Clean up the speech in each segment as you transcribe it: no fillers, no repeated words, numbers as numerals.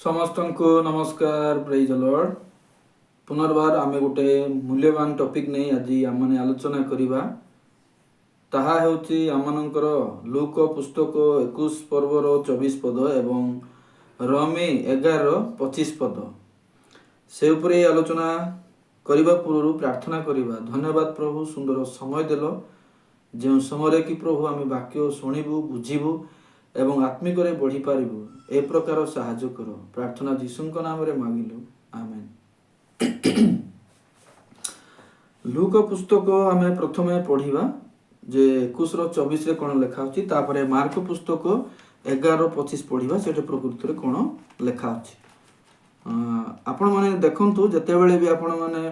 समस्त को नमस्कार, प्रेज द लॉर्ड। पुनर्बार आमे गोटे मूल्यवान टॉपिक नहीं आज आम मैंने आलोचना करिबा। ताहा हेउची आमनकर लूक पुस्तक 21 पर्वर 24 पद एवं रोमी 11:25 पद से उपरे आलोचना करिबा पूर्व प्रार्थना करिबा। धन्यवाद प्रभु, सुंदर समय देलो जो समय कि प्रभु आम वाक्य शुणिबू बुझिबू एवं आत्मिक बढ़ी पारिबू ए प्रकार साहाय्य कर। प्रार्थना जीशुଙ୍କ नाम रे मांगिलु, आमेन। लूक पुस्तक आमे प्रथमे पढ़िबा जे 21:24 रे कोन लेखा अछि, तापरे मार्क पुस्तक 11:25 पढ़िबा सेटे प्रकृति रे कोन लेखा अछि। आपण माने देखंतु जते बेले भी आपण माने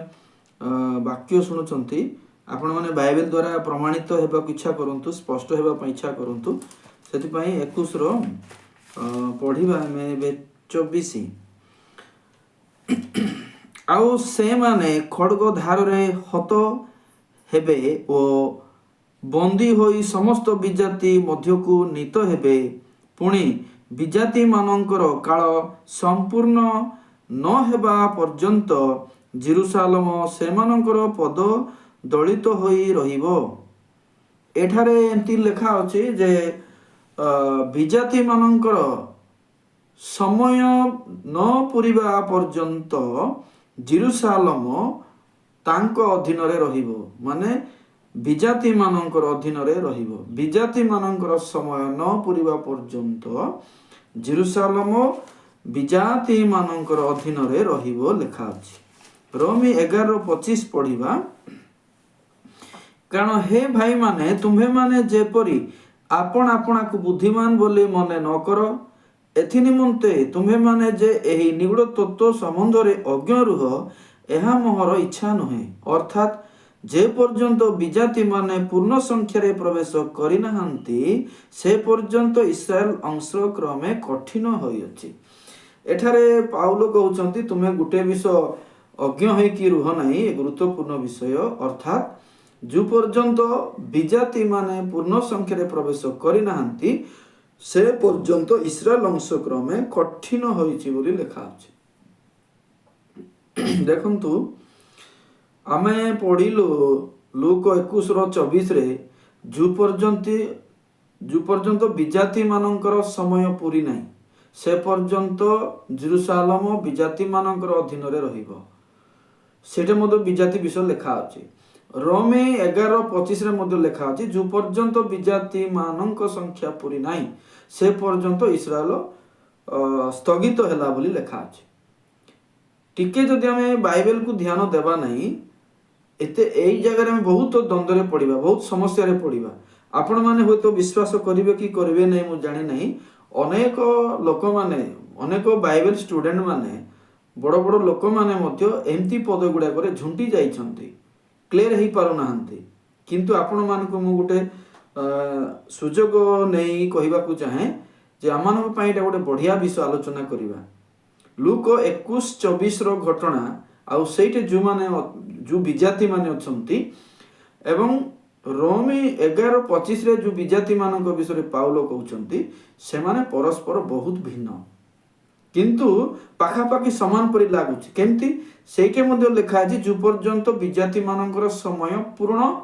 वाक्य सुनुचंती, आपण माने बाइबल द्वारा प्रमाणित हेबा इच्छा करंतु, स्पष्ट हेबा इच्छा करंतु। सेति पई 21 रो पढ़िबा में 24 आउ से माने खड़ग धार रे हत हेबे ओ बंदी होई समस्त विजाति मध्य को नीत हेबे। पुणी विजाति मानकर काल संपूर्ण न हेबा पर्यंत जेरुसालेम सेमानकर पद दलित होई रहिबो। एठारे एंती लेखा अछि जे विजाति मानकर समय न पुरिबा पर्यंत जेरुसालेम तांको अधीन रे रहिबो। माने विजाति मानकर अधीन रे रहिबो। विजाति मानकर समय न पुरिबा पर्यंत जेरुसालेम विजाति मानकर अधीन रे रहिबो लेखा अछि। रोमी 11:25 पढ़िबा। कारण हे भाई माने तुम्हे माने जेपरी आपण आपना को बुद्धिमान बोली मने न करो, एथि निमंते तुम्हे माने जे एही निगुड़ तत्व संबंध रे अज्ञ रुह, एहा मोहर इच्छा नहे। अर्थात जे पर्यंत विजाति माने पूर्ण संख्या रे प्रवेश करि नाहंती से पर्यंत इस्राएल अंश क्रमे कठिन होई अछि। एठारे पाउलो कहउचंती तुमे गुटे विषय अज्ञ होई कि रुह नाही, गुरुत्वपूर्ण विषय। अर्थात जो पर्यंत विजाति माने पूर्ण संख्या रे प्रवेश करि नाहंती से पर्यंत इस्राएल अंश क्रमे कठिन होईछि बोली लेखा अछि। देखंतु आमे पढ़िलु लूक 21:24 रे जो पर्यंत विजाति मानकर समय पूरी नाही से पर्यंत जेरुसालेम विजाति मानकर अधीन रे रहिबो। सेटे मधे विजाति विषय लेखा अछि। रोमी 11:25 रे मधे लेखा अछि जो पर्यंत विजाति मानक संख्या पूरी नाही से पर्यंत इस्राएल स्थगित होला बोली लेखा अछि। टिके जदि हमें बाइबल को ध्यान देबा नहीं, एते एई जगह में बहुत द्वंद्व रे पड़िबा, बहुत समस्या रे पड़िबा। आपण माने होतो विश्वास करिवे कि करिवे नहीं मु जानि नहीं। अनेक लोक माने, अनेक बाइबल स्टूडेंट माने, बड़ बड़ लोक माने मध्य एम्ति पद गुडा करे झुंटी जाइछंती, क्लियर हेई पारो नाहंती। किंतु आपण मान को मु गुटे सुजोग नहीं कहिबा को चाहे जे आमान पई एटा गुटे बढ़िया विषय आलोचना करिबा। लूक 21:24 रो घटना आउ सेटे जो माने जो विजाति माने अछंती एवं रोमी 11:25 रे जो विजाति मानक विषय पाउलो कहउचंती से माने परस्पर बहुत भिन्न, किंतु पाखापाखि समान परि लागुछि। केमती सेके मध्ये लेखा अछि जो पर्यंत विजाति मानकर समय पूर्ण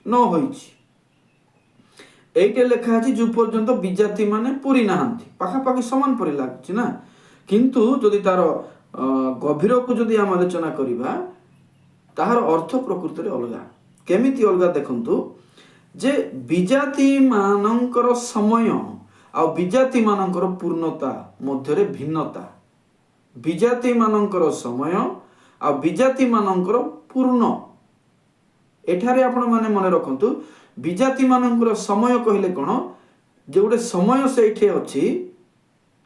न होईछि। एइटे लेखा अछि जो पर्यंत विजाति माने पूरी नाहंती। पाखापाखि समान परि लागुछि ना, किंतु जदि तार गभीर को जदि हम आलोचना करिबा ताहार अर्थ प्रकृति रे अलगा। केमिति अलगा देखंतु जे विजाति मानकर समय आ विजाति मानकर पूर्णता मध्य रे भिन्नता। विजाति मानकर समय आ विजाति मानकर पूर्ण। एठारे आपण माने मने रखंतु विजाति मानकर समय कहले कोन जे गोटे समय सेठे अछि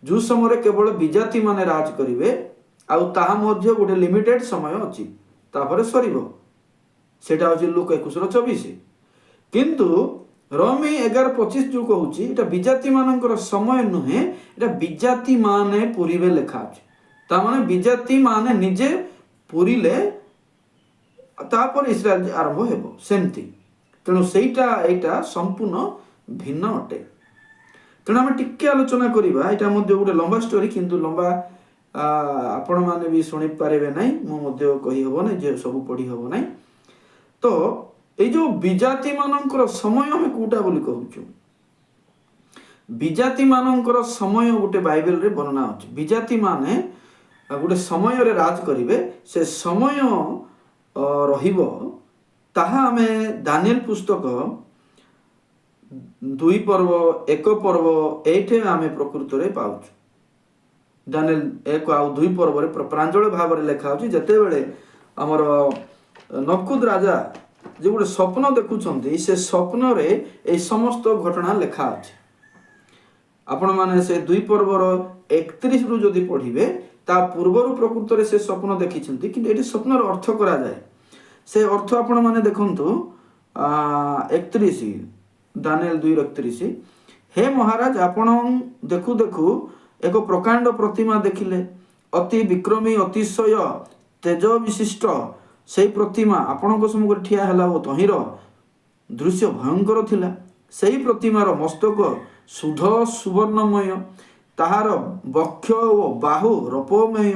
जो समय केवल विजाति माने राज करिवे आउ ताहा मध्य गोटे लिमिटेड समय अछि, तापर सरीबो। सेटा अछि लूक 21:24। किंतु रोमी 11:25 जो कहउछि एटा विजाति मानकर समय नुहे, एटा विजाति माने पुरीबे लेखा अछि। ता माने विजाति माने निजे पुरीले तापर इस्राएल आरंभ हेबो सेमती। तेणु सेटा एटा संपूर्ण भिन्न अटे। तेणु आम टिके आलोचना करवा, यहाँ गोटे लंबा स्टोरी किंतु लंबा आपण माने भी शुणी पारे ना मुझे कही हम ना जे सब पढ़ी हम ना। तो ये जो विजाति मानकर समय आम कौटा बोली कहूँ विजाति मानकर समय गोटे बाइबल रे वर्णना अच्छे विजाति माने गोटे समय रे राज करिवे से समय रहिबो ताहा आमे दानिएल पुस्तक 2 पर्व 1 पर्व एठे आमे प्रकृत रे पाउछु। दानिएल 1 आ 2 पर्व रे प्रांजल भाव रे लिखा अछि जते बेले हमर नबकुद राजा जे गोटे स्वप्न देखुछन्ती से स्वप्न रे ए समस्त घटना लिखा अछि। आपण माने से 2 पर्वर 31 रु जदि पढ़िबे ता पूर्वरु प्रकृत रे से स्वप्न देखिछन्ती कि एटी स्वप्नर अर्थ करा जाय से अर्थ आपण माने देखंतु 31 दानिएल 2:31 हे महाराज आपण देखु देखु एक प्रकांड प्रतिमा देखिले अति विक्रमी अतिशय तेज विशिष्ट से प्रतिमा आपण सम्मुख ठिया हला ओ तहिर दृश्य भयंकर थिला। सेही प्रतिमार मस्तक सुध सुवर्णमय ताहार बक्ष ओ बाहु रपमय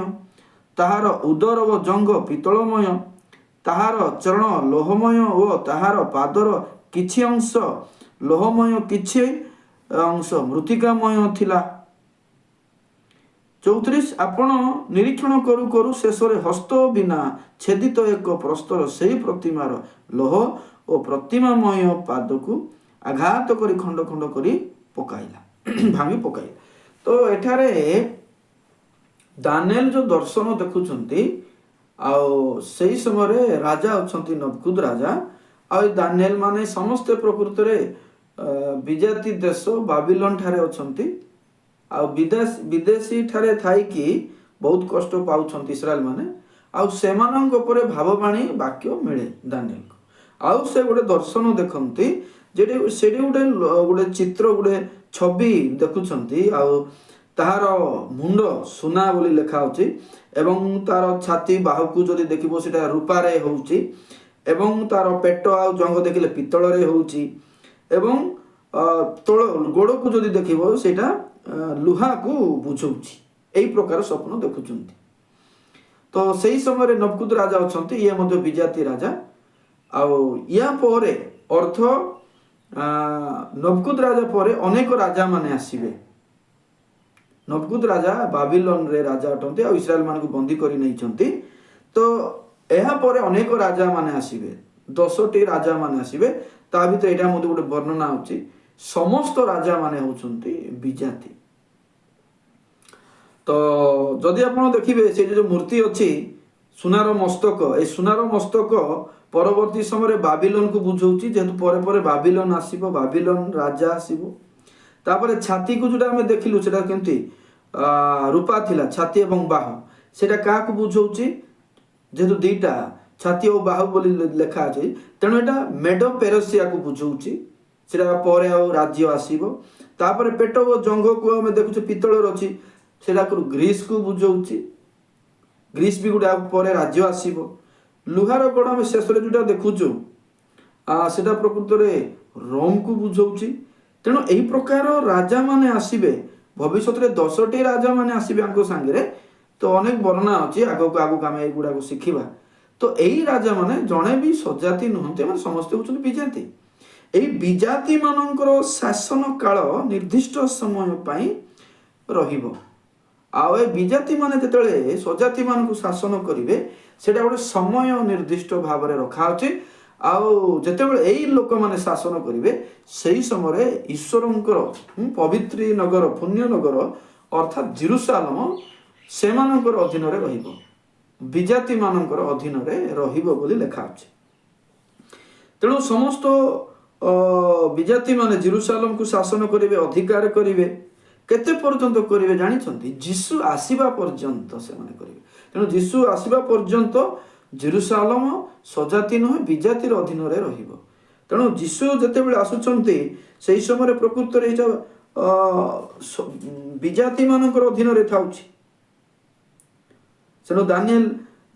ताहार उदर ओ जंग पितलमय ताहार चरण लोहमय ओ ताहार पादर किछि अंश लोहमय किछि अंश मृतिकामय थिला। 34 आपण निरीक्षण करू करू शेषरे हस्त बिना छेदित एक प्रस्तर सेही प्रतिमार लोह ओ प्रतिमामय पाद को आघात करी खंड खंड करी पकाइला भांगी पकाइला। तो एठारे दानिएल जो दर्शन देखुछंती आउ सेही समय राजा अछंती नबकुद राजा आ दानिएल माने समस्त प्रकृत रे विजाति देश बाबिलोन ठारे अछंती आ विदेशी ठारे थाई कि बहुत कष्ट पाउछंती इस्राएल माने आ सेमानंक उपरे भाववाणी वाक्य मिले दानिएल को आ से गोटे दर्शन देखंती जेडे सेडे गोटे चित्र गोटे छवि देखुछंती आ ताहार मुंड सुना बोली लेखा होची एवं तार छाती बाहुकु जदि देखिबो सेटा रूपा रे होउची एवं तार पेट आ जंग देखिले पितल रे होउची एवं तोळ गोड़ को जदि देखिबो सेटा लुहा को बुझौची एई प्रकार स्वप्न देखुछंती। तो सही समय नबकुद राजा अछंती ये मध्य विजाति राजा आ या परे अर्थ नबकुद राजा परे अनेक राजा माने आसीबे। नबकुद राजा बाबिलोन रे राजा अटंती आ इस्राएल मान को बंदी करी नै छंती। तो एहा परे अनेक राजा माने आसीबे 10टी राजा माने आसीबे ता भीतर एटा मते गोटे वर्णना होची समस्त राजा माने होचंती विजाति। तो जदि आपण देखिबे से जो मूर्ति अछि सुनार मस्तक ए सुनार मस्तक परवर्ती समय बाबिलोन को बुझौची जेतु परे परे बाबिलोन आसीबो बाबिलोन राजा आसीबो। तापरे छाती को जोटा हमें देखिलु सेटा केमती रूपा थिला छाती एवं बाहु सेटा का को बुझौची जेतु दुईटा छाती और बाहु बोली लेखा अछि तेणु एटा मेडो पेरसिया को बुझौची सेटा परे आ राज्य आसीबो। तापरे पेट और जंग को हमें देखुछु पितल रछि सेटा को ग्रीस को बुझौची ग्रीस भी गुडा परे राज्य आसीबो। लुहार गोड़ हमें शेष रे जोटा देखुछु सेटा प्रकृत रे रोम को बुझौची। तेणु एही प्रकार राजा माने आसीबे भविष्य रे 10टी राजा माने आसीबे आंको संगे। तो अनेक वर्णना अछि आगो को आगो आमे ए गुडा को सिखिबा। तो एही राजा माने जणे भी सजाति नहंते माने समस्त होचन विजाति। एही विजाति मानकर शासन काल निर्दिष्ट समय पई रहिबो आ ए विजाति माने जेतले सजाति मान को शासन करिवे सेटा गोटे समय निर्दिष्ट भाव रे रखा अछि। आउ जेतेबेले एही लोक माने शासन करिवे सेही समय ईश्वरंकर पवित्र नगर पुण्य नगर अर्थात जेरूशलेम सेमानकर अधीन रे रहिबो विजाति मानकर अधीन रे रहिबो बोली लेखा अछि। तेणु समस्त विजाति माने जेरूशलेम को शासन करिवे अधिकार करिवे केते पर्यंत करिवे जानिछंती यीशु आसीबा पर्यंत से माने करिवे। तेणु यीशु आसीबा पर्यंत जेरूशलेम सजाति नहे विजातिर अधीन रे रहिबो। तेणु यीशु जेतेबेले आसुचंती सेही समय प्रकृत रे विजाति मानकर अधीन रे थाउची। तेणु दानिएल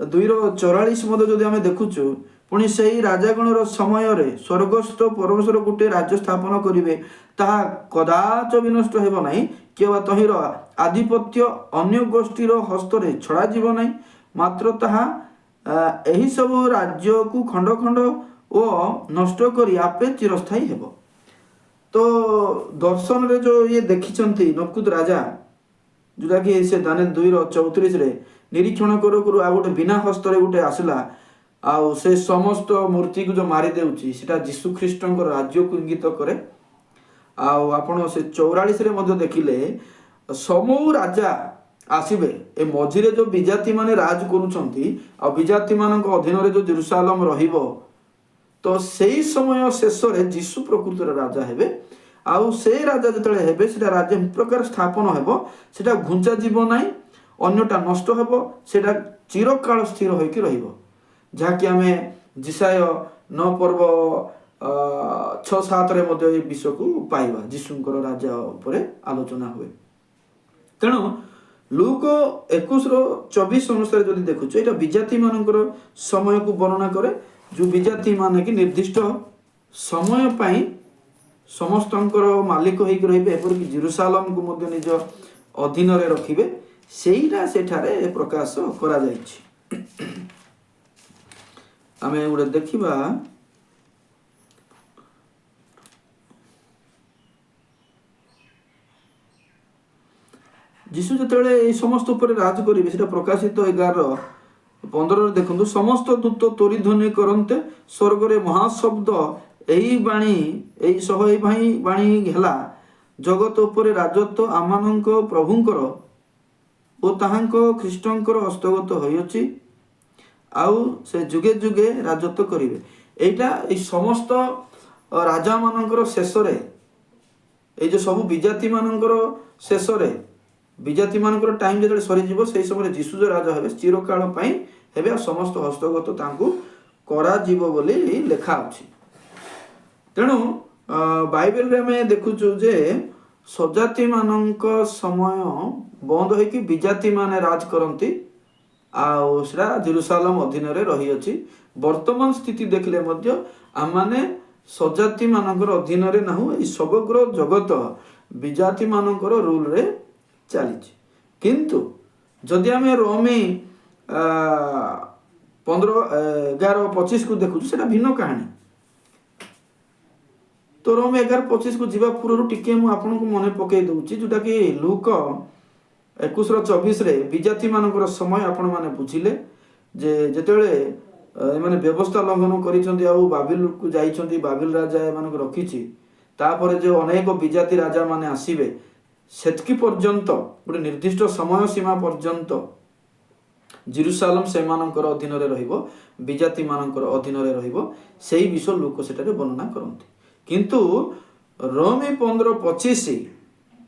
2:44 मध्य जदि आमे देखुछु पुणी सेही राजागणर समय रे स्वर्गस्थ परमेश्वर गोटे राज्य स्थापन करिवे ताहा कदाच विनष्ट हेबो नाही केवा तहिर ଆଧିପତ୍ୟ ଅନ୍ୟ ଗୋଷ୍ଠୀର ହସ୍ତରେ ଛଡ଼ାଯିବ ନାହିଁ, ମାତ୍ର ତାହା ଏହି ସବୁ ରାଜ୍ୟକୁ ଖଣ୍ଡ ଖଣ୍ଡ ଓ ନଷ୍ଟ କରି ଆପେ ଚିରସ୍ଥାୟୀ ହେବ। ତ ଦର୍ଶନରେ ଯେଉଁ ଇଏ ଦେଖିଛନ୍ତି ନକୁଦ ରାଜା, ଯେଉଁଟାକି ସେ ଦାନିଏଲ 2:34 ନିରୀକ୍ଷଣ କରୁ କରୁ ଆଉ ଗୋଟେ ବିନା ହସ୍ତରେ ଗୋଟେ ଆସିଲା, ଆଉ ସେ ସମସ୍ତ ମୂର୍ତ୍ତିକୁ ଯେଉଁ ମାରି ଦେଉଛି ସେଟା ଯୀଶୁ ଖ୍ରୀଷ୍ଟଙ୍କର ରାଜ୍ୟକୁ ଇଙ୍ଗିତ କରେ। ଆଉ ଆପଣ ସେ 44 ମଧ୍ୟ ଦେଖିଲେ ସମୂହ ରାଜା ଆସିବେ, ଏ ମଝିରେ ଯେଉଁ ବିଜାତି ମାନେ ରାଜ କରୁଛନ୍ତି ଆଉ ବିଜାତି ମାନଙ୍କ ଅଧୀନରେ ଯେଉଁ ଜେରୁସାଲେମ ରହିବ, ତ ସେଇ ସମୟ ଶେଷରେ ଯୀଶୁ ପ୍ରକୃତରେ ରାଜା ହେବେ। ଆଉ ସେ ରାଜା ଯେତେବେଳେ ହେବେ ସେଟା ରାଜ୍ୟ ପ୍ରକାର ସ୍ଥାପନ ହେବ, ସେଟା ଘୁଞ୍ଚା ଯିବ ନାହିଁ, ଅନ୍ୟଟା ନଷ୍ଟ ହେବ, ସେଟା ଚିରକାଳ ସ୍ଥିର ହୋଇକି ରହିବ, ଯାହାକି ଆମେ ଜିସାୟ 9 ପର୍ବ 6-7 ମଧ୍ୟ ଏ ବିଷୟକୁ ପାଇବା। ଯୀଶୁଙ୍କର ରାଜା ଉପରେ ଆଲୋଚନା ହୁଏ। ତେଣୁ ଲୁକ 21:24 ଅନୁସାରେ ଯଦି ଦେଖୁଛୁ, ଏଇଟା ବିଜାତି ମାନଙ୍କର ସମୟକୁ ବର୍ଣ୍ଣନା କରେ, ଯେଉଁ ବିଜାତି ମାନେ କି ନିର୍ଦ୍ଦିଷ୍ଟ ସମୟ ପାଇଁ ସମସ୍ତଙ୍କର ମାଲିକ ହେଇକି ରହିବେ, ଏପରିକି ଜେରୁସାଲେମକୁ ମଧ୍ୟ ନିଜ ଅଧୀନରେ ରଖିବେ, ସେଇଟା ସେଠାରେ ପ୍ରକାଶ କରାଯାଇଛି। ଆମେ ଗୋଟେ ଦେଖିବା ଯୀଶୁ ଯେତେବେଳେ এই সমস্ত ଉପରେ ରାଜ କରିବେ, ସେଟା ପ୍ରକାଶିତ 11:15 ଦେଖନ୍ତୁ, ସମସ୍ତ ଦୂତ ତୋରି ଧ୍ୱନି କରନ୍ତେ ସ୍ୱର୍ଗରେ ମହାଶବ୍ଦ ଏହି ବାଣୀ ଏହି ସହ ଏହି ବାଣୀ ହେଲା, ଜଗତ ଉପରେ ରାଜତ୍ୱ ଆମମାନଙ୍କ ପ୍ରଭୁଙ୍କର ଓ ତାହାଙ୍କ ଖ୍ରୀଷ୍ଟଙ୍କର ହସ୍ତଗତ ହୋଇଅଛି, ଆଉ ସେ ଯୁଗେ ଯୁଗେ ରାଜତ୍ୱ କରିବେ। এইটা এই সমস্ତ ରାଜା ମାନଙ୍କର ଶେଷରେ, এই যে ସବୁ ବିଜାତି ମାନଙ୍କର ଶେଷରେ, ବିଜାତି ମାନଙ୍କର ଟାଇମ ଯେତେବେଳେ ସରିଯିବ, ସେହି ସମୟରେ ଯୀଶୁ ଯେଉଁ ରାଜା ହେବେ ଚିରକାଳ ପାଇଁ ହେବେ, ଆଉ ସମସ୍ତ ହସ୍ତଗତ ତାଙ୍କୁ କରାଯିବ ବୋଲି ଲେଖା ଅଛି। ତେଣୁ ବାଇବେଲରେ ଆମେ ଦେଖୁଛୁ ଯେ ସ୍ୱଜାତି ମାନଙ୍କ ସମୟ ବନ୍ଦ ହୋଇକି ବିଜାତି ମାନେ ରାଜ କରନ୍ତି, ଆଉ ସେଟା ଜେରୁସାଲେମ ଅଧୀନରେ ରହିଅଛି। ବର୍ତ୍ତମାନ ସ୍ଥିତି ଦେଖିଲେ ମଧ୍ୟ ଆମମାନେ ସ୍ୱଜାତି ମାନଙ୍କର ଅଧୀନରେ ନାହୁଁ, ଏହି ସମଗ୍ର ଜଗତ ବିଜାତି ମାନଙ୍କର ରୁଲରେ ଚାଲିଛି। କିନ୍ତୁ ଯଦି ଆମେ ରୋମୀ 11:25 ଦେଖୁଛୁ, ସେଟା ଭିନ୍ନ କାହାଣୀ। ତ ରୋମୀ 11:25 ଯିବା ପୂର୍ବରୁ ଟିକେ ମୁଁ ଆପଣଙ୍କୁ ମନେ ପକାଇ ଦେଉଛି, ଯେଉଁଟାକି ଲୁକ 21:24 ବିଜାତି ମାନଙ୍କର ସମୟ ଆପଣମାନେ ବୁଝିଲେ ଯେ ଯେତେବେଳେ ଏମାନେ ବ୍ୟବସ୍ଥା ଲଙ୍ଘନ କରିଛନ୍ତି ଆଉ ବାବିଲକୁ ଯାଇଛନ୍ତି, ବାବିଲ ରାଜା ଏମାନଙ୍କୁ ରଖିଛି, ତାପରେ ଯେଉଁ ଅନେକ ବିଜାତି ରାଜା ମାନେ ଆସିବେ, ସେତିକି ପର୍ଯ୍ୟନ୍ତ ଗୋଟେ ନିର୍ଦ୍ଦିଷ୍ଟ ସମୟ ସୀମା ପର୍ଯ୍ୟନ୍ତ ଜେରୁସାଲେମ ସେମାନଙ୍କର ଅଧୀନରେ ରହିବ, ବିଜାତି ମାନଙ୍କର ଅଧୀନରେ ରହିବ। ସେଇ ବିଷୟ ଲୋକ ସେଠାରେ ବର୍ଣ୍ଣନା କରନ୍ତି। କିନ୍ତୁ ରୋମୀ 15:25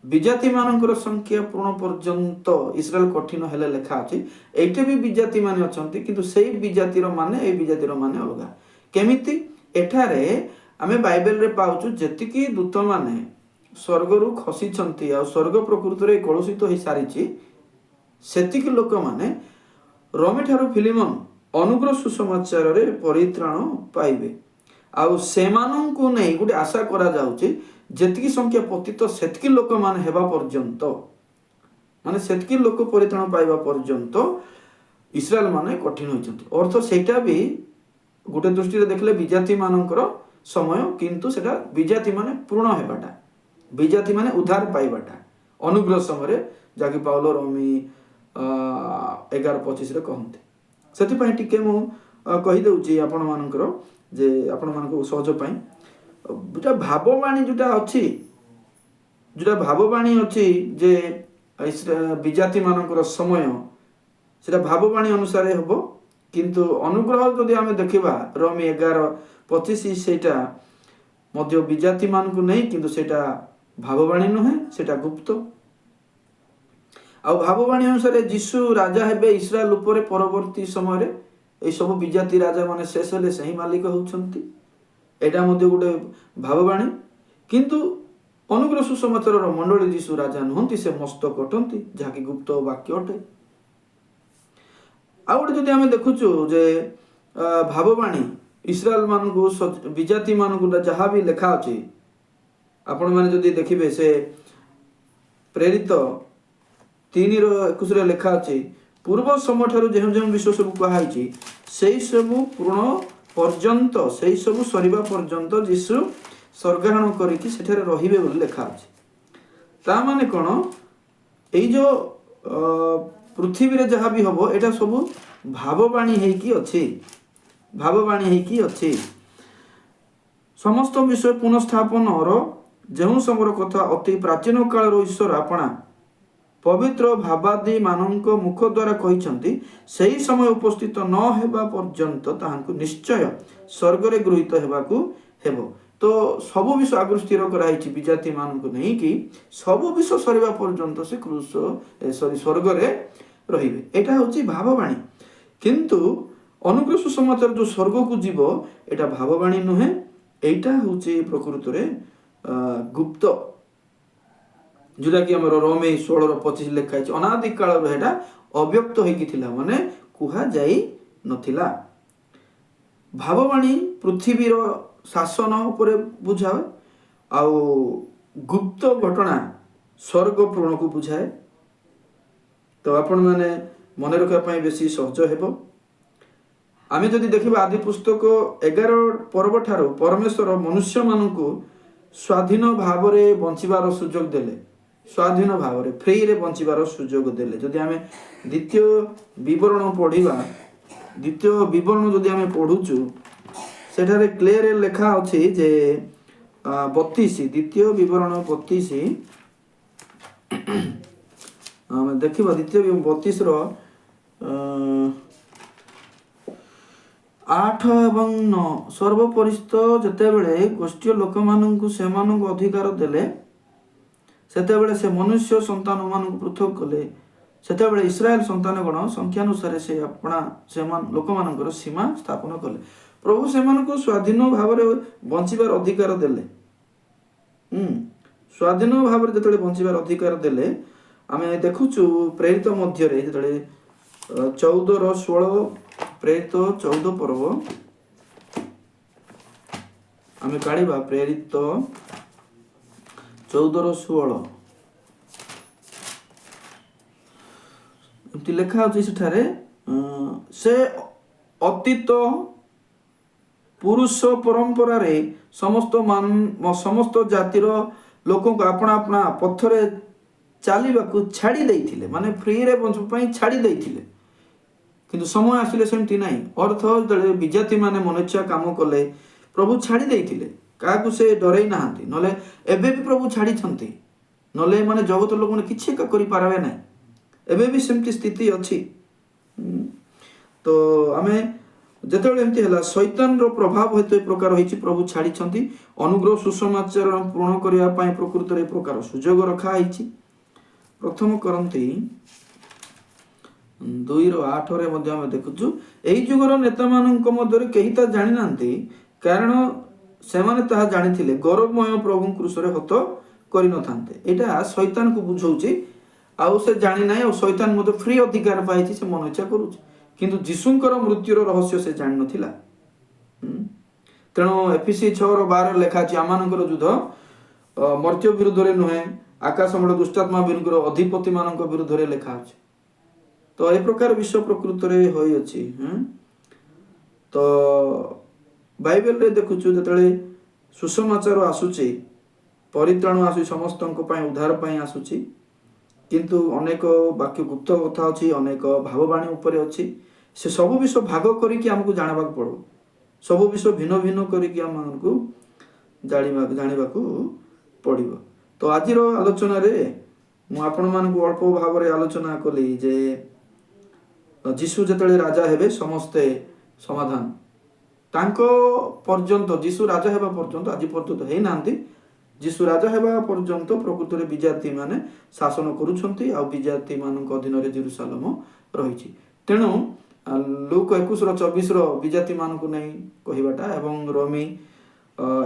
ବିଜାତି ମାନଙ୍କର ସଂଖ୍ୟା ପୂର୍ଣ୍ଣ ପର୍ଯ୍ୟନ୍ତ ଇସ୍ରାଏଲ କଠିନ ହେଲେ ଲେଖା ଅଛି। ଏଇଠି ବି ବିଜାତି ମାନେ ଅଛନ୍ତି, କିନ୍ତୁ ସେଇ ବିଜାତିର ମାନେ ଏଇ ବିଜାତିର ମାନେ ଅଲଗା। କେମିତି? ଏଠାରେ ଆମେ ବାଇବେଲରେ ପାଉଛୁ ଯେତିକି ଦୂତମାନେ ସ୍ୱର୍ଗରୁ ଖସିଛନ୍ତି ଆଉ ସ୍ୱର୍ଗ ପ୍ରକୃତରେ କଳୁଷିତ ହୋଇସାରିଛି, ସେତିକି ଲୋକମାନେ ରୋମୀ ଠାରୁ ଫିଲିମନ ଅନୁଗ୍ରହ ସୁସମାଚାରରେ ପରିତ୍ରାଣ ପାଇବେ। ଆଉ ସେମାନଙ୍କୁ ନେଇ ଗୋଟେ ଆଶା କରାଯାଉଛି, ଯେତିକି ସଂଖ୍ୟା ପତିତ ସେତିକି ଲୋକମାନେ ହେବା ପର୍ଯ୍ୟନ୍ତ, ମାନେ ସେତିକି ଲୋକ ପରିତ୍ରାଣ ପାଇବା ପର୍ଯ୍ୟନ୍ତ ଇସ୍ରାଏଲ ମାନେ କଠିନ ହୋଇଛନ୍ତି। ଅର୍ଥ ସେଇଟା ବି ଗୋଟେ ଦୃଷ୍ଟିରେ ଦେଖିଲେ ବିଜାତି ମାନଙ୍କର ସମୟ, କିନ୍ତୁ ସେଟା ବିଜାତି ମାନେ ପୂର୍ଣ୍ଣ ହେବାଟା, ବିଜାତି ମାନେ ଉଦ୍ଧାର ପାଇବାଟା ଅନୁଗ୍ରହ ସମୟରେ, ଯାହାକି ପାଉଲ ରୋମୀ 11:25 କହନ୍ତି। ସେଥିପାଇଁ ଟିକେ ମୁଁ କହିଦେଉଛି ଆପଣମାନଙ୍କର, ଯେ ଆପଣମାନଙ୍କ ସହଜ ପାଇଁ, ଯୋଉଟା ଭାବବାଣୀ ଯୋଉଟା ଅଛି, ଯେ ବିଜାତି ମାନଙ୍କର ସମୟ, ସେଟା ଭାବବାଣୀ ଅନୁସାରେ ହେବ। କିନ୍ତୁ ଅନୁଗ୍ରହ ଯଦି ଆମେ ଦେଖିବା ରୋମୀ 11:25, ସେଇଟା ମଧ୍ୟ ବିଜାତି ମାନଙ୍କୁ ନେଇ, କିନ୍ତୁ ସେଇଟା ଭାବବାଣୀ ନୁହେଁ, ସେଇଟା ଗୁପ୍ତ। ଆଉ ଭାବବାଣୀ ଅନୁସାରେ ଯୀଶୁ ରାଜା ହେବେ ଇସ୍ରାଏଲ ଉପରେ ପରବର୍ତ୍ତୀ ସମୟରେ। এই ସବୁ ବିଜାତି ରାଜା ମାନେ ଶେଷ ହେଲେ ସେହି ମାଲିକ ହେଉଛନ୍ତି, ଏଇଟା ମଧ୍ୟ ଗୋଟେ ଭାବବାଣୀ। କିନ୍ତୁ ଅନୁଗ୍ରହ ସୁସମାଚାରର ମଣ୍ଡଳୀ ଯୀଶୁ ରାଜା ନୁହନ୍ତି, ସେ ମସ୍ତକ ଅଟନ୍ତି, ଯାହାକି ଗୁପ୍ତ ବାକ୍ୟ ଅଟେ। ଆଉ ଗୋଟେ ଯଦି ଆମେ ଦେଖୁଛୁ ଯେ ଭାବବାଣୀ ଇସ୍ରାଏଲ ମାନଙ୍କୁ ବିଜାତି ମାନଙ୍କୁ ଯାହା ବି ଲେଖା ଅଛି, ଆପଣମାନେ ଯଦି ଦେଖିବେ ସେ ପ୍ରେରିତ 3:21 ଲେଖା ଅଛି, ପୂର୍ବ ସମୟ ଠାରୁ ଯେଉଁ ଯେଉଁ ବିଷୟ ସବୁ କୁହାଯାଇଛି ସେଇ ସବୁ ପୂରଣ ପର୍ଯ୍ୟନ୍ତ, ସେଇ ସବୁ ସରିବା ପର୍ଯ୍ୟନ୍ତ ଯୀଶୁ ସ୍ୱର୍ଗାରୋହଣ କରିକି ସେଠାରେ ରହିବେ ବୋଲି ଲେଖା ଅଛି। ତା ମାନେ କ'ଣ, ଏଇ ଯୋଉ ପୃଥିବୀରେ ଯାହା ବି ହବ ଏଇଟା ସବୁ ଭାବବାଣୀ ହେଇକି ଅଛି, ଭାବବାଣୀ ହେଇକି ଅଛି। ସମସ୍ତ ବିଷୟ ପୁନଃସ୍ଥାପନର ଯେଉଁ ସମୟର କଥା ଅତି ପ୍ରାଚୀନ କାଳରୁ ଈଶ୍ୱର ଆପଣା ପବିତ୍ର ଭାବାଦୀ ମାନଙ୍କ ମୁଖ ଦ୍ୱାରା କହିଛନ୍ତି, ସେହି ସମୟ ଉପସ୍ଥିତ ନ ହେବା ପର୍ଯ୍ୟନ୍ତ ତାହାଙ୍କୁ ନିଶ୍ଚୟ ସ୍ୱର୍ଗରେ ଗୃହୀତ ହେବାକୁ ହେବ। ତ ସବୁ ବିଷୟ ଆଗରୁ ସ୍ଥିର କରାଯାଇଛି ବିଜାତି ମାନଙ୍କୁ ନେଇକି, ସବୁ ବିଷୟ ସରିବା ପର୍ଯ୍ୟନ୍ତ ସେ ସ୍ୱର୍ଗରେ ରହିବେ। ଏଇଟା ହେଉଛି ଭାବବାଣୀ। କିନ୍ତୁ ଅନୁଗ୍ରହ ସୁସମାଚାର ଯେଉଁ ସ୍ୱର୍ଗକୁ ଯିବ ଏଇଟା ଭାବବାଣୀ ନୁହେଁ, এইটা হচ্ছে প্রকৃতরে গুপ্ত, ଯେଉଁଟାକି ଆମର ରୋମେ 16:25 ଲେଖା ହେଇଛି, ଅନାଦି କାଳରୁ ଏଇଟା ଅବ୍ୟକ୍ତ ହେଇକି ଥିଲା, ମାନେ କୁହାଯାଇ ନଥିଲା। ଭାବବାଣୀ ପୃଥିବୀର ଶାସନ ଉପରେ ବୁଝାଏ, ଆଉ ଗୁପ୍ତ ଘଟଣା ସ୍ୱର୍ଗ ପୂର୍ଣ୍ଣକୁ ବୁଝାଏ। ତ ଆପଣମାନେ ମନେ ରଖିବା ପାଇଁ ବେଶୀ ସହଜ ହେବ। ଆମେ ଯଦି ଦେଖିବା ଆଦି ପୁସ୍ତକ 11 ପର୍ବ ଠାରୁ ପରମେଶ୍ୱର ମନୁଷ୍ୟମାନଙ୍କୁ ସ୍ୱାଧୀନ ଭାବରେ ବଞ୍ଚିବାର ସୁଯୋଗ ଦେଲେ, ସ୍ୱାଧୀନ ଭାବରେ ଫ୍ରିରେ ବଞ୍ଚିବାର ସୁଯୋଗ ଦେଲେ। ଯଦି ଆମେ ଦ୍ୱିତୀୟ ବିବରଣ ପଢ଼ିବା, ଦ୍ୱିତୀୟ ବିବରଣ ଯଦି ଆମେ ପଢ଼ୁଛୁ ସେଠାରେ କ୍ଲିୟର ଲେଖା ଅଛି ଯେ 32, ଦ୍ୱିତୀୟ ବିବରଣ 32 ଆମେ ଦେଖିବା, ଦ୍ୱିତୀୟ 32ର 8 ଏବଂ 9, ସର୍ବପରିସ୍ଥ ଯେତେବେଳେ ଗୋଷ୍ଠୀୟ ଲୋକମାନଙ୍କୁ ସେମାନଙ୍କୁ ଅଧିକାର ଦେଲେ, ସେତେବେଳେ ସେ ମନୁଷ୍ୟ ସନ୍ତାନମାନଙ୍କୁ ପୃଥକ କଲେ। ସେତେବେଳେ ଇସ୍ରାଏଲ ସନ୍ତାନଗଣ ସଂଖ୍ୟାନୁସାରେ ସେ ଆପଣା ଲୋକମାନଙ୍କର ସୀମା ସ୍ଥାପନ କଲେ। ପ୍ରଭୁ ସେମାନଙ୍କୁ ସ୍ୱାଧୀନ ଭାବରେ ବଞ୍ଚିବାର ଅଧିକାର ଦେଲେ। ସ୍ୱାଧୀନ ଭାବରେ ଯେତେବେଳେ ବଞ୍ଚିବାର ଅଧିକାର ଦେଲେ, ଆମେ ଦେଖୁଛୁ ପ୍ରେରିତ ମଧ୍ୟରେ ଯେତେବେଳେ 14:16, ପ୍ରେରିତ 14 ପର୍ବ ଆମେ କାଢ଼ିବା, ପ୍ରେରିତ 14:16 ଏମିତି ଲେଖା ଅଛି ସେଠାରେ, ସେ ଅତୀତ ପୁରୁଷ ପରମ୍ପରାରେ ସମସ୍ତ ଜାତିର ଲୋକଙ୍କୁ ଆପଣା ଆପଣା ପଥରେ ଚାଲିବାକୁ ଛାଡ଼ି ଦେଇଥିଲେ, ମାନେ ଫ୍ରିରେ ବଞ୍ଚିବା ପାଇଁ ଛାଡ଼ି ଦେଇଥିଲେ। କିନ୍ତୁ ସମୟ ଆସିଲେ ସେମିତି ନାହିଁ। ଅର୍ଥ ଯେତେବେଳେ ବିଜାତି ମାନେ ମନଇଚ୍ଛା କାମ କଲେ, ପ୍ରଭୁ ଛାଡ଼ି ଦେଇଥିଲେ, କାହାକୁ ସେ ଡରେଇ ନାହାନ୍ତି। ନହେଲେ ଏବେ ବି ପ୍ରଭୁ ଛାଡ଼ିଛନ୍ତି, ନହେଲେ ମାନେ ଜଗତ ଲୋକମାନେ କିଛି କରିପାରିବେ ନାହିଁ। ଏବେ ବି ସେମିତି ସ୍ଥିତି ଅଛି। ତ ଆମେ ଯେତେବେଳେ ଏମିତି ହେଲା, ଶୈତାନର ପ୍ରଭାବ ହେତୁ ଏ ପ୍ରକାର ହେଇଛି, ପ୍ରଭୁ ଛାଡ଼ିଛନ୍ତି। ଅନୁଗ୍ରହ ସୁସମାଚାର ପୂରଣ କରିବା ପାଇଁ ପ୍ରକୃତରେ ଏ ପ୍ରକାର ସୁଯୋଗ ରଖା ହେଇଛି। ପ୍ରଥମ କରନ୍ତି 2:8 ମଧ୍ୟ ଆମେ ଦେଖୁଛୁ, ଏହି ଯୁଗର ନେତାମାନଙ୍କ ମଧ୍ୟରେ କେହି ତାହା ଜାଣିନାହାନ୍ତି, କାରଣ ସେମାନେ ତାହା ଜାଣିଥିଲେ ଗୌରବମୟ ପ୍ରଭୁ କୃଷରେ ହତ କରିନଥାନ୍ତେ। ଏଇଟା ଶୈତାନକୁ ବୁଝଉଛି, ଆଉ ସେ ଜାଣିନାହିଁ, ଆଉ ଶୈତାନ ମଧ୍ୟ ଫ୍ରି ଅଧିକାର ପାଇଛି, ସେ ମନ ଇଚ୍ଛା କରୁଛି। କିନ୍ତୁ ଯୀଶୁଙ୍କର ମୃତ୍ୟୁର ରହସ୍ୟ ସେ ଜାଣିନଥିଲା। ତେଣୁ ଏଫେସୀ 6:12 ଲେଖା ଅଛି, ଆମମାନଙ୍କର ଯୁଦ୍ଧ ମର୍ତ୍ତ୍ୟ ବିରୁଦ୍ଧରେ ନୁହେଁ, ଆକାଶମଣ୍ଡଳ ଦୁଷ୍ଟାତ୍ମା ବିରୁଦ୍ଧରେ ଅଧିପତି ମାନଙ୍କ ବିରୁଦ୍ଧରେ ଲେଖା ଅଛି। ତ ଏ ପ୍ରକାର ବିଷୟ ପ୍ରକୃତରେ ହୋଇଅଛି। ତ ବାଇବେଲରେ ଦେଖୁଛୁ, ଯେତେବେଳେ ସୁସମାଚାର ଆସୁଛି, ପରିତ୍ରାଣ ଆସୁଛି, ସମସ୍ତଙ୍କ ପାଇଁ ଉଦ୍ଧାର ପାଇଁ ଆସୁଛି, କିନ୍ତୁ ଅନେକ ବାକ୍ୟ ଗୁପ୍ତ କଥା ଅଛି, ଅନେକ ଭାବବାଣୀ ଉପରେ ଅଛି। ସେ ସବୁ ବିଷୟ ଭାଗ କରିକି ଆମକୁ ଜାଣିବାକୁ ପଡ଼ିବ, ସବୁ ବିଷୟ ଭିନ୍ନ ଭିନ୍ନ କରିକି ଆମମାନଙ୍କୁ ଜାଣିବାକୁ ପଡ଼ିବ। ତ ଆଜିର ଆଲୋଚନାରେ ମୁଁ ଆପଣମାନଙ୍କୁ ଅଳ୍ପ ଭାବରେ ଆଲୋଚନା କଲି ଯେ ଯୀଶୁ ଯେତେବେଳେ ରାଜା ହେବେ ସମସ୍ତେ ସମାଧାନ। ତାଙ୍କ ପର୍ଯ୍ୟନ୍ତ, ଯୀଶୁ ରାଜା ହେବା ପର୍ଯ୍ୟନ୍ତ, ଆଜି ପର୍ଯ୍ୟନ୍ତ ହେଇନାହାନ୍ତି, ଯୀଶୁ ରାଜା ହେବା ପର୍ଯ୍ୟନ୍ତ ପ୍ରକୃତରେ ବିଜାତି ମାନେ ଶାସନ କରୁଛନ୍ତି, ଆଉ ବିଜାତି ମାନଙ୍କ ଅଧୀନରେ ଜେରୁସାଲେମ ରହିଛି। ତେଣୁ ଲୁକ 21:24 ବିଜାତି ମାନଙ୍କୁ ନେଇ କହିବାଟା ଏବଂ ରୋମୀ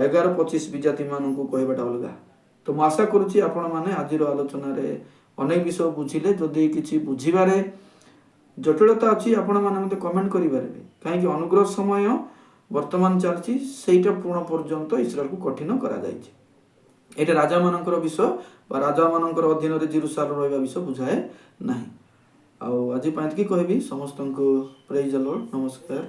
11:25 ବିଜାତି ମାନଙ୍କୁ କହିବାଟା ଅଲଗା। ତ ମୁଁ ଆଶା କରୁଛି ଆପଣମାନେ ଆଜିର ଆଲୋଚନାରେ ଅନେକ ବିଷୟ ବୁଝିଲେ। ଯଦି କିଛି ବୁଝିବାରେ ଜଟିଳତା ଅଛି, ଆପଣମାନେ ମୋତେ କମେଣ୍ଟ କରିପାରିବେ, କାହିଁକି ଅନୁଗ୍ରହ ସମୟ ବର୍ତ୍ତମାନ ଚାଲିଛି, ସେଇଟା ପୂର୍ଣ୍ଣ ପର୍ଯ୍ୟନ୍ତ ଇସ୍ରାଏଲକୁ କଠିନ କରାଯାଇଛି। ଏଇଟା ରାଜାମାନଙ୍କର ବିଷୟ ବା ରାଜାମାନଙ୍କର ଅଧୀନରେ ଜେରୁସାଲେମ ରହିବା ବିଷୟ ବୁଝାଏ ନାହିଁ। ଆଉ ଆଜି ପାଇଁ ଏତିକି କହିବି। ସମସ୍ତଙ୍କୁ ପ୍ରେଜ୍ ଦ ଲର୍ଡ। ନମସ୍କାର।